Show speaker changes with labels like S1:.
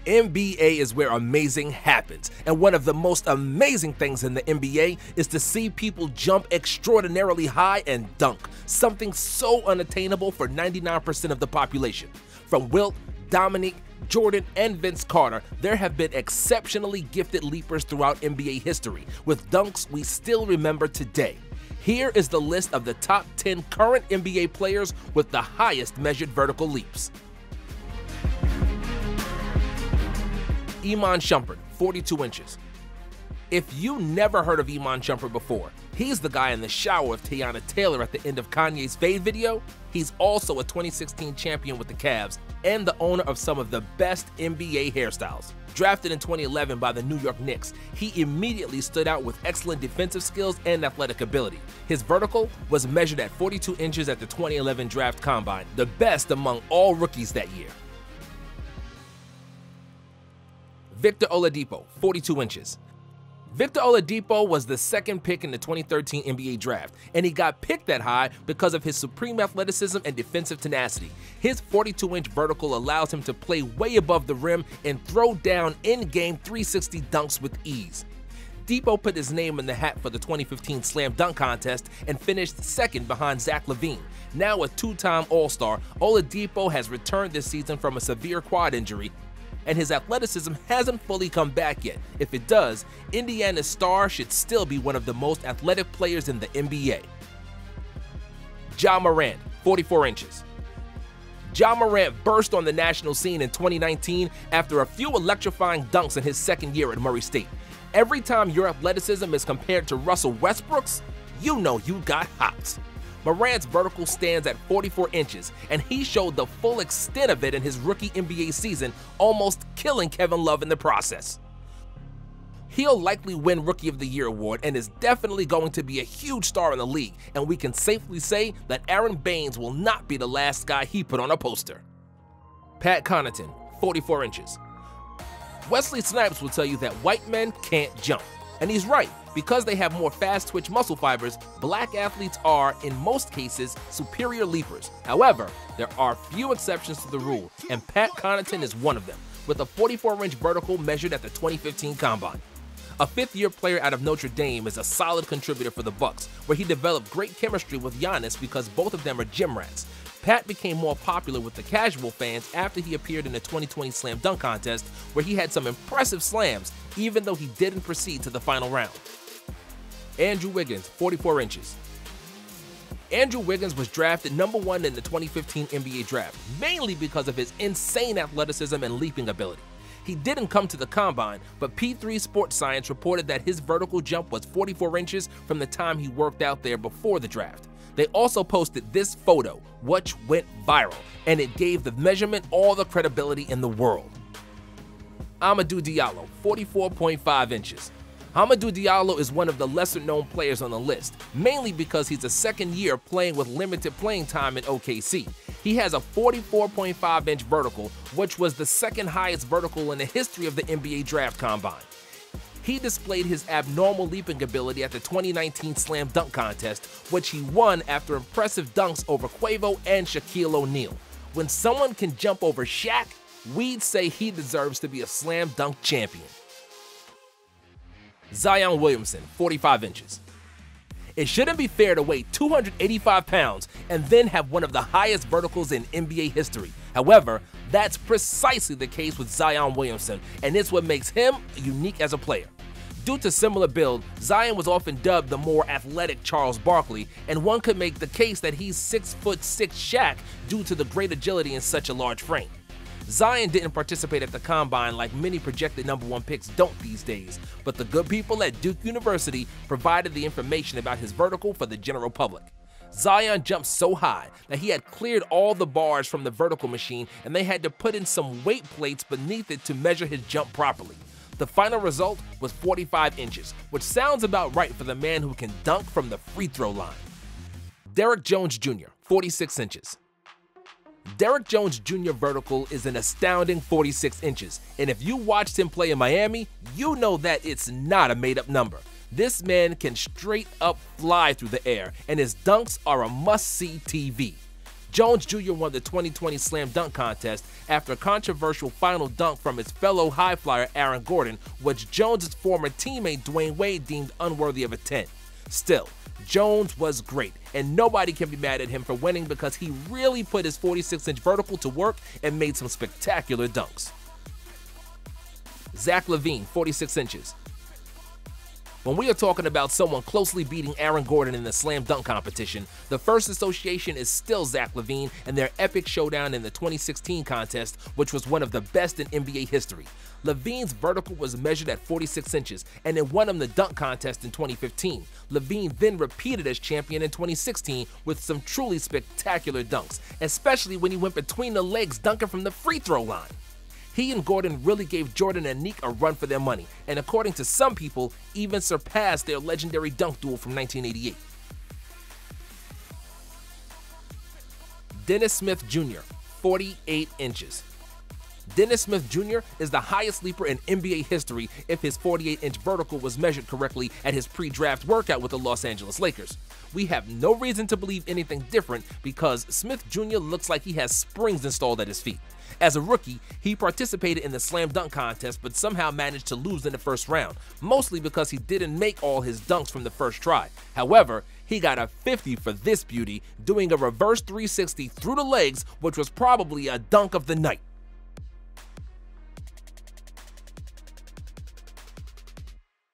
S1: NBA is where amazing happens, and one of the most amazing things in the NBA is to see people jump extraordinarily high and dunk, something so unattainable for 99% of the population. From Wilt, Dominique, Jordan, and Vince Carter, there have been exceptionally gifted leapers throughout NBA history, with dunks we still remember today. Here is the list of the top 10 current NBA players with the highest measured vertical leaps. Iman Shumpert, 42 inches. If you never heard of Iman Shumpert before, he's the guy in the shower with Teyana Taylor at the end of Kanye's Fade video. He's also a 2016 champion with the Cavs and the owner of some of the best NBA hairstyles. Drafted in 2011 by the New York Knicks, he immediately stood out with excellent defensive skills and athletic ability. His vertical was measured at 42 inches at the 2011 Draft Combine, the best among all rookies that year. Victor Oladipo, 42 inches. Victor Oladipo was the second pick in the 2013 NBA Draft, and he got picked that high because of his supreme athleticism and defensive tenacity. His 42-inch vertical allows him to play way above the rim and throw down in-game 360 dunks with ease. Depot put his name in the hat for the 2015 Slam Dunk Contest and finished second behind Zach Lavine. Now a two-time All-Star, Oladipo has returned this season from a severe quad injury, and his athleticism hasn't fully come back yet. If it does, Indiana's star should still be one of the most athletic players in the NBA. Moran, 44 inches. Moran burst on the national scene in 2019 after a few electrifying dunks in his second year at Murray State. Every time your athleticism is compared to Russell Westbrook's, you know you got hops. Moran's vertical stands at 44 inches, and he showed the full extent of it in his rookie NBA season, almost killing Kevin Love in the process. He'll likely win Rookie of the Year award and is definitely going to be a huge star in the league, and we can safely say that Aaron Baines will not be the last guy he put on a poster. Pat Connaughton, 44 inches. Wesley Snipes will tell you that white men can't jump, and he's right. Because they have more fast-twitch muscle fibers, black athletes are, in most cases, superior leapers. However, there are few exceptions to the rule, and Pat Connaughton is one of them, with a 44-inch vertical measured at the 2015 Combine. A fifth-year player out of Notre Dame is a solid contributor for the Bucks, where he developed great chemistry with Giannis because both of them are gym rats. Pat became more popular with the casual fans after he appeared in the 2020 Slam Dunk Contest, where he had some impressive slams, even though he didn't proceed to the final round. Andrew Wiggins, 44 inches. Andrew Wiggins was drafted #1 in the 2015 NBA Draft, mainly because of his insane athleticism and leaping ability. He didn't come to the Combine, but P3 Sports Science reported that his vertical jump was 44 inches from the time he worked out there before the draft. They also posted this photo, which went viral, and it gave the measurement all the credibility in the world. Amadou Diallo, 44.5 inches. Amadou Diallo is one of the lesser-known players on the list, mainly because he's a second year playing with limited playing time in OKC. He has a 44.5-inch vertical, which was the second highest vertical in the history of the NBA Draft Combine. He displayed his abnormal leaping ability at the 2019 Slam Dunk Contest, which he won after impressive dunks over Quavo and Shaquille O'Neal. When someone can jump over Shaq, we'd say he deserves to be a slam dunk champion. Zion Williamson, 45 inches. It shouldn't be fair to weigh 285 pounds and then have one of the highest verticals in NBA history. However, that's precisely the case with Zion Williamson, and it's what makes him unique as a player. Due to similar build, Zion was often dubbed the more athletic Charles Barkley, and one could make the case that he's 6'6" Shaq due to the great agility in such a large frame. Zion didn't participate at the Combine like many projected #1 picks don't these days, but the good people at Duke University provided the information about his vertical for the general public. Zion jumped so high that he had cleared all the bars from the vertical machine, and they had to put in some weight plates beneath it to measure his jump properly. The final result was 45 inches, which sounds about right for the man who can dunk from the free throw line. Derrick Jones Jr., 46 inches. Derrick Jones Jr. vertical is an astounding 46 inches, and if you watched him play in Miami, you know that it's not a made-up number. This man can straight up fly through the air, and his dunks are a must-see TV. Jones Jr. won the 2020 Slam Dunk Contest after a controversial final dunk from his fellow high flyer Aaron Gordon, which Jones' former teammate Dwayne Wade deemed unworthy of a 10. Still, Jones was great, and nobody can be mad at him for winning because he really put his 46-inch vertical to work and made some spectacular dunks. Zach Lavine, 46 inches. When we are talking about someone closely beating Aaron Gordon in the slam dunk competition, the first association is still Zach Lavine and their epic showdown in the 2016 contest, which was one of the best in NBA history. Lavine's vertical was measured at 46 inches, and it won him the dunk contest in 2015. Lavine then repeated as champion in 2016 with some truly spectacular dunks, especially when he went between the legs dunking from the free throw line. He and Gordon really gave Jordan and Nick a run for their money, and according to some people, even surpassed their legendary dunk duel from 1988. Dennis Smith Jr., 48 inches. Dennis Smith Jr. is the highest leaper in NBA history if his 48-inch vertical was measured correctly at his pre-draft workout with the Los Angeles Lakers. We have no reason to believe anything different because Smith Jr. looks like he has springs installed at his feet. As a rookie, he participated in the slam dunk contest but somehow managed to lose in the first round, mostly because he didn't make all his dunks from the first try. However, he got a 50 for this beauty, doing a reverse 360 through the legs, which was probably a dunk of the night.